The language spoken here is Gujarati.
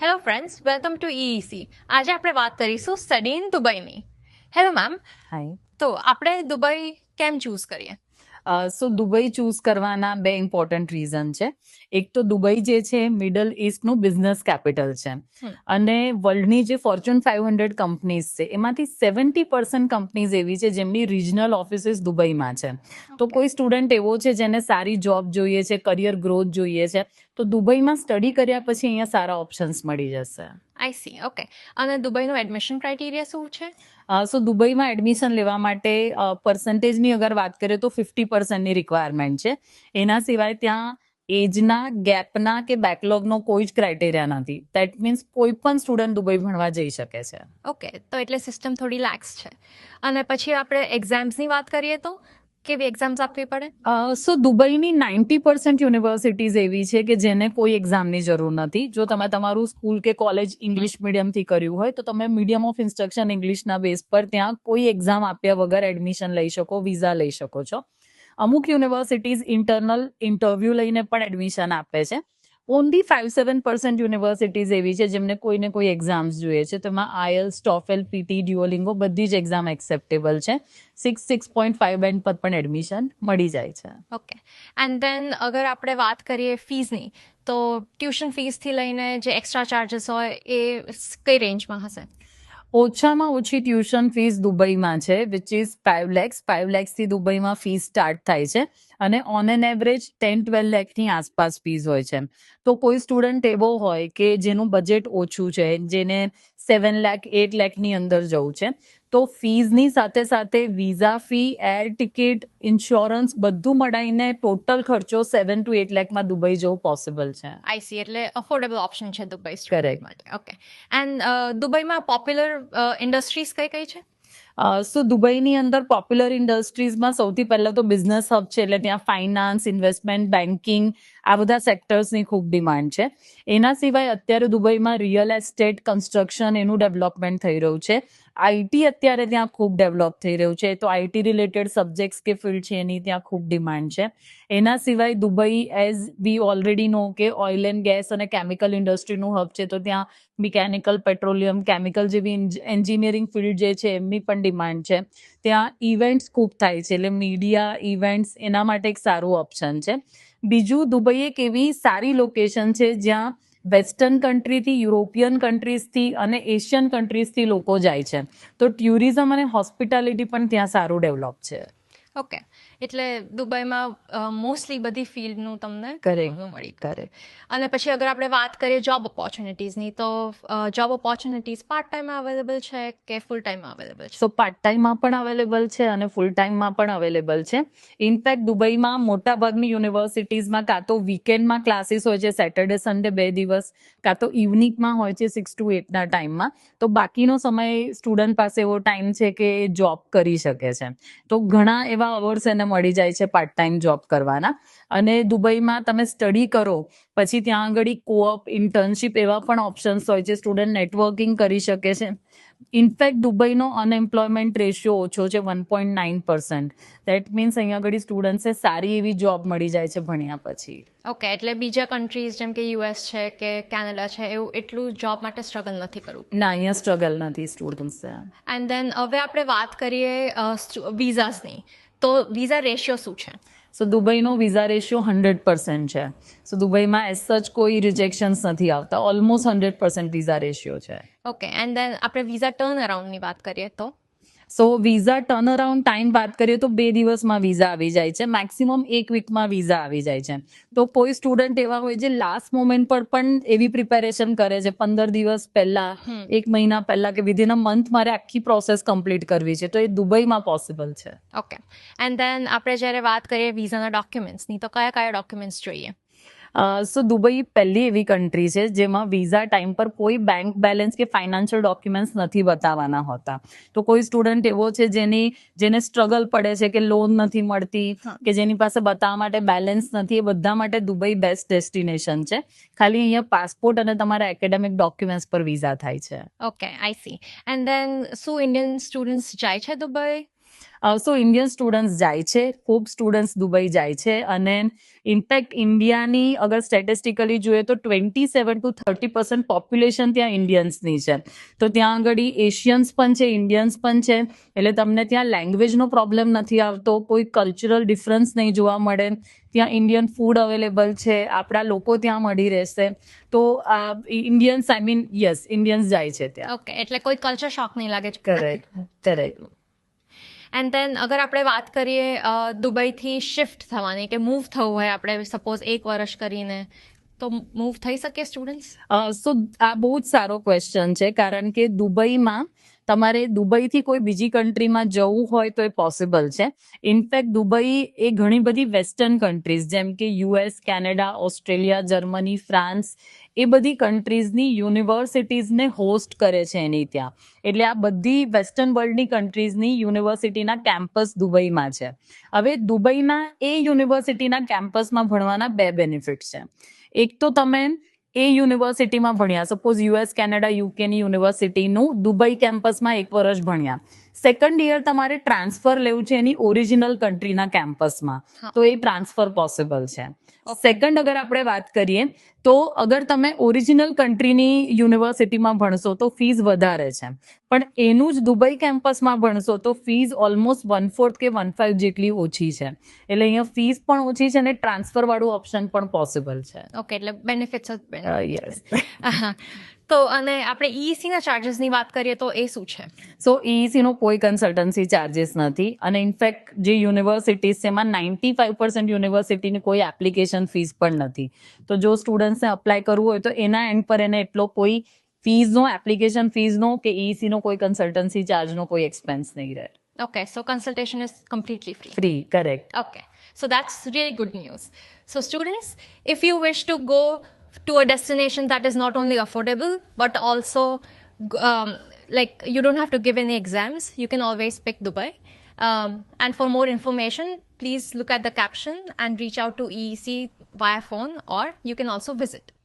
Hello friends, welcome to EEC. આજે આપણે વાત કરીશું સ્ટડી ઇન દુબઈની. હેલો મેમ, હાય. તો આપણે દુબઈ કેમ ચૂઝ કરીએ? સો દુબઈ ચૂઝ કરવાના બે ઇમ્પોર્ટન્ટ રીઝન છે. એક તો દુબઈ જે છે મિડલ ઇસ્ટનું બિઝનેસ કેપિટલ છે અને વર્લ્ડની જે ફોર્ચ્યુન 500 કંપનીઝ છે એમાંથી 70% કંપનીઝ એવી છે જેમની રિજનલ ઓફિસીસ દુબઈમાં છે. તો કોઈ સ્ટુડન્ટ એવો છે જેને સારી જોબ જોઈએ છે, કરિયર ગ્રોથ જોઈએ છે, તો દુબઈમાં સ્ટડી કર્યા પછી અહીંયા સારા ઓપ્શન્સ મળી જશે. I C. ઓકે. અને દુબઈનું એડમિશન ક્રાઇટેરિયા શું છે? સો દુબઈમાં એડમિશન લેવા માટે પર્સન્ટેજની અગર વાત કરીએ તો 50%ની રિક્વાયરમેન્ટ છે. એના સિવાય ત્યાં એજના, ગેપના કે બેકલોગનો કોઈ જ ક્રાઇટેરિયા નથી. દેટ મીન્સ કોઈ પણ સ્ટુડન્ટ દુબઈ ભણવા જઈ શકે છે. ઓકે, તો એટલે સિસ્ટમ થોડી લેક્સ છે. અને પછી આપણે એક્ઝામ્સની વાત કરીએ તો કેવી એક્ઝામ્સ આપવી પડે? સો દુબઈની 90% યુનિવર્સિટીઝ એવી છે કે જેને કોઈ એક્ઝામની જરૂર નથી. જો તમે તમારું સ્કૂલ કે કોલેજ ઇંગ્લિશ મીડિયમથી કર્યું હોય તો તમે મીડિયમ ઓફ ઇન્સ્ટ્રક્શન ઇંગ્લિશના બેઝ પર ત્યાં કોઈ એક્ઝામ આપ્યા વગર એડમિશન લઈ શકો, વિઝા લઈ શકો છો. અમુક યુનિવર્સિટીઝ ઇન્ટરનલ ઇન્ટરવ્યૂ લઈને પણ એડમિશન આપે છે. ઓનલી 5-7% યુનિવર્સિટીઝ એવી છે જેમને કોઈને કોઈ એક્ઝામ્સ જોઈએ છે. તેમાં આયલ્સ, ટોફેલ, પીટી, ડ્યુઓલિંગો બધી જ એક્ઝામ એક્સેપ્ટેબલ છે. 6.5 બેન્ડ પર પણ એડમિશન મળી જાય છે. ઓકે. એન્ડ ધેન અગર આપણે વાત કરીએ ફીઝની, તો ટ્યુશન ફીસથી લઈને જે એક્સ્ટ્રા ચાર્જીસ હોય એ કઈ રેન્જમાં હશે? ઓછામાં ઓછી ટ્યુશન ફીસ દુબઈમાં છે વિચ ઇઝ 5 lakhs. 5 lakhsથી દુબઈમાં ફીસ સ્ટાર્ટ થાય છે અને ઓન એન એવરેજ 10-12 લાખની આસપાસ ફીસ હોય છે. તો કોઈ સ્ટુડન્ટ એવો હોય કે જેનું બજેટ ઓછું છે, જેને 7 લાખ 8 લાખની અંદર જવું છે, તો ફીઝની સાથે સાથે visa fee, air ticket, insurance બધું મળાઈને ટોટલ ખર્ચો 7 to 8 લાખમાં દુબઈ જવું પોસિબલ છે. I C. એટલે અફોર્ડેબલ ઓપ્શન છે દુબઈ Correct. માટે. ઓકે. એન્ડ દુબઈમાં પોપ્યુલર ઇન્ડસ્ટ્રીઝ કઈ કઈ છે? સો દુબઈની અંદર પોપ્યુલર ઇન્ડસ્ટ્રીઝમાં સૌથી પહેલાં તો બિઝનેસ હબ છે, એટલે ત્યાં ફાઇનાન્સ, ઇન્વેસ્ટમેન્ટ, બેન્કિંગ આ બધા સેક્ટર્સની ખૂબ ડિમાન્ડ છે. એના સિવાય અત્યારે દુબઈમાં રિયલ એસ્ટેટ, કન્સ્ટ્રક્શન એનું ડેવલપમેન્ટ થઈ રહ્યું છે. આઈટી અત્યારે ત્યાં ખૂબ ડેવલપ થઈ રહ્યું છે, તો આઈટી રિલેટેડ સબ્જેક્ટ્સ કે ફિલ્ડ છે એની ત્યાં ખૂબ ડિમાન્ડ છે. એના સિવાય દુબઈ એઝ વી ઓલરેડી નો કે ઓઇલ એન્ડ ગેસ અને કેમિકલ ઇન્ડસ્ટ્રીનું હબ છે, તો ત્યાં મિકેનિકલ, પેટ્રોલિયમ, કેમિકલ જેવી એન્જિનિયરિંગ ફિલ્ડ જે છે એમની પણ ડિમાન્ડ છે. ત્યાં ઇવેન્ટ્સ ખૂબ થાય છે, એટલે મીડિયા ઇવેન્ટ્સ એના માટે એક સારું ઓપ્શન છે. બીજું, દુબઈ એક એવી સારી લોકેશન છે જ્યાં વેસ્ટર્ન કન્ટ્રીથી, યુરોપિયન કન્ટ્રીઝથી અને એશિયન કન્ટ્રીઝથી લોકો જાય છે. તો ટુરિઝમ અને હોસ્પિટાલિટી પણ ત્યાં સારું ડેવલપ છે. ઓકે. એટલે દુબઈમાં મોસ્ટલી બધી ફિલ્ડનું તમને Correct. મળી Correct. કરે. અને પછી અગર આપણે વાત કરીએ જોબ ઓપોર્ચ્યુનિટીઝની, તો જોબ ઓપોર્ચ્યુનિટીઝ પાર્ટ ટાઈમમાં અવેલેબલ છે કે ફૂલ ટાઈમમાં અવેલેબલ છે? સો પાર્ટ ટાઈમમાં પણ અવેલેબલ છે અને ફૂલ ટાઈમમાં પણ અવેલેબલ છે. ઇનફેક્ટ દુબઈમાં મોટાભાગની યુનિવર્સિટીઝમાં કાં તો વીકેન્ડમાં ક્લાસીસ હોય છે, સેટરડે સન્ડે 2 દિવસ, કાં તો ઇવનિંગમાં હોય છે 6 to 8ના ટાઈમમાં. તો બાકીનો સમય સ્ટુડન્ટ પાસે એવો ટાઈમ છે કે જોબ કરી શકે છે. તો ઘણા એવા અવર્સ એને મળી જાય છે પાર્ટ ટાઈમ જોબ કરવાના. અને દુબઈમાં તમે સ્ટડી કરો પછી ત્યાં આગળ કોઓપ, ઇન્ટર્નશીપ એવા પણ ઓપ્શન્સ હોય છે. સ્ટુડન્ટ નેટવર્કિંગ કરી શકે છે. ઇનફેક્ટ દુબઈનો અનએમ્પ્લોયમેન્ટ રેશિયો ઓછો છે, 1.9%. દેટ મીન્સ અહીંયા આગળ સ્ટુડન્ટ્સને સારી એવી જોબ મળી જાય છે ભણ્યા પછી. ઓકે. એટલે બીજા કન્ટ્રીઝ જેમ કે યુએસ છે કે કેનેડા છે એવું એટલું જોબ માટે સ્ટ્રગલ નથી કરવું? ના, અહીંયા સ્ટ્રગલ નથી સ્ટુડન્ટ્સને. એન્ડ ધેન હવે આપણે વાત કરીએ વિઝાસની, તો વિઝા રેશિયો શું છે? સો દુબઈનો વિઝા રેશિયો 100% છે. સો દુબઈમાં એઝ સચ કોઈ રિજેક્શન્સ નથી આવતા. ઓલમોસ્ટ 100% વિઝા રેશિયો છે. ઓકે. એન્ડ ધેન આપણે વિઝા ટર્ન અરાઉન્ડની વાત કરીએ તો? સો વિઝા ટર્ન અરાઉન્ડ ટાઈમ વાત કરીએ તો 2 દિવસમાં વિઝા આવી જાય છે, મેક્સિમમ 1 વીકમાં વિઝા આવી જાય છે. તો કોઈ સ્ટુડન્ટ એવા હોય જે લાસ્ટ મોમેન્ટ પર પણ એવી પ્રિપેરેશન કરે છે, 15 દિવસ પહેલા, 1 મહિના પહેલા કે વિધિન અ મંથ મારે આખી પ્રોસેસ કમ્પ્લીટ કરવી છે, તો એ દુબઈમાં પોસિબલ છે. ઓકે. એન્ડ ધેન આપણે જ્યારે વાત કરીએ વિઝાના ડોક્યુમેન્ટ્સની, તો કયા કયા ડોક્યુમેન્ટ્સ જોઈએ? સો દુબઈ પહેલી એવી કન્ટ્રી છે જેમાં વિઝા ટાઈમ પર કોઈ બેંક બેલેન્સ કે ફાઇનાન્શિયલ ડોક્યુમેન્ટ્સ નથી બતાવવાના હોતા. તો કોઈ સ્ટુડન્ટ એવો છે જેને સ્ટ્રગલ પડે છે કે લોન નથી મળતી કે જેની પાસે બતાવવા માટે બેલેન્સ નથી, એ બધા માટે દુબઈ બેસ્ટ ડેસ્ટિનેશન છે. ખાલી અહીંયા પાસપોર્ટ અને તમારા એકેડેમિક ડોક્યુમેન્ટ્સ પર વિઝા થાય છે. Okay, I C. And then શું ઇન્ડિયન સ્ટુડન્ટ્સ જાય છે દુબઈ? સો ઇન્ડિયન સ્ટુડન્ટ્સ જાય છે, ખૂબ સ્ટુડન્ટ્સ દુબઈ જાય છે, અને ઇનફેક્ટ ઇન્ડિયાની અગર સ્ટેટિસ્ટિકલી જોઈએ તો 27 to 30% પોપ્યુલેશન ત્યાં ઇન્ડિયન્સની છે. તો ત્યાં આગળ એશિયન્સ પણ છે, ઇન્ડિયન્સ પણ છે, એટલે તમને ત્યાં લેંગ્વેજનો પ્રોબ્લેમ નથી આવતો, કોઈ કલ્ચરલ ડિફરન્સ નહીં જોવા મળે, ત્યાં ઇન્ડિયન ફૂડ અવેલેબલ છે, આપણા લોકો ત્યાં મળી રહેશે. તો ઇન્ડિયન્સ ઇન્ડિયન્સ જાય છે ત્યાં. ઓકે, એટલે કોઈ કલ્ચર શોક નહીં લાગે. કરેક્ટ. એન્ડ ધેન અગર આપણે વાત કરીએ દુબઈથી શિફ્ટ થવાની, કે મૂવ થવું હોય આપણે સપોઝ 1 વર્ષ કરીને, તો મૂવ થઈ શકે સ્ટુડન્ટ્સ? સો આ બહુ જ સારો ક્વેશ્ચન છે, કારણ કે દુબઈમાં તમારે દુબઈથી કોઈ બીજી કન્ટ્રીમાં જવું હોય તો એ પોસિબલ છે. ઇનફેક્ટ દુબઈ એ ઘણી બધી વેસ્ટર્ન કન્ટ્રીઝ જેમ કે US, Canada, Australia, Germany, France, એ બધી કન્ટ્રીઝની યુનિવર્સિટીઝને હોસ્ટ કરે છે એની ત્યાં. એટલે આ બધી વેસ્ટર્ન વર્લ્ડની કન્ટ્રીઝની યુનિવર્સિટીના કેમ્પસ દુબઈમાં છે. હવે દુબઈના એ યુનિવર્સિટીના કેમ્પસમાં ભણવાના 2 બેનિફિટ છે. એક તો તમે એ યુનિવર્સિટીમાં ભણ્યા, સપોઝ યુએસ, કેનેડા, યુકેની યુનિવર્સિટીનું દુબઈ કેમ્પસમાં 1 વર્ષ ભણ્યા. સેકન્ડ યર તમારે ટ્રાન્સફર લેવું છે એની ઓરિજિનલ કન્ટ્રીના કેમ્પસમાં, તો એ ટ્રાન્સફર પોસિબલ છે. સેકન્ડ અગર આપણે વાત કરીએ તો અગર તમે ઓરિજિનલ કન્ટ્રીની યુનિવર્સિટીમાં ભણશો તો ફીસ વધારે છે, પણ એનું જ દુબઈ કેમ્પસમાં ભણશો તો ફીસ ઓલમોસ્ટ 1/4 કે 1/5 જેટલી ઓછી છે. એટલે અહીંયા ફીસ પણ ઓછી છે અને ટ્રાન્સફર વાળું ઓપ્શન પણ પોસિબલ છે. ઓકે, એટલે બેનિફિટ્સ જ યસ. તો અને આપણે ઈઈસીના ચાર્જિસની વાત કરીએ તો એ શું છે? સો ઈઈસીનો કોઈ કન્સલ્ટન્સી ચાર્જિસ નથી, અને ઇનફેક્ટ જે યુનિવર્સિટીઝ છે એમાં 95% યુનિવર્સિટીની કોઈ એપ્લિકેશન ફીસ પણ નથી. તો જો સ્ટુડન્ટ્સને અપ્લાય કરવું હોય તો એના એન્ડ પર એને એટલો કોઈ ફીઝનો, એપ્લિકેશન ફીઝનો કે ઈઈસીનો કોઈ કન્સલ્ટન્સી ચાર્જનો કોઈ એક્સપેન્સ નહીં રહે. Okay, so consultation is completely free. Free, correct. Okay, so that's really good news. So students, if you wish to go to a destination that is not only affordable but also like you don't have to give any exams, you can always pick Dubai. And for more information, please look at the caption and reach out to EEC via phone, or you can also visit.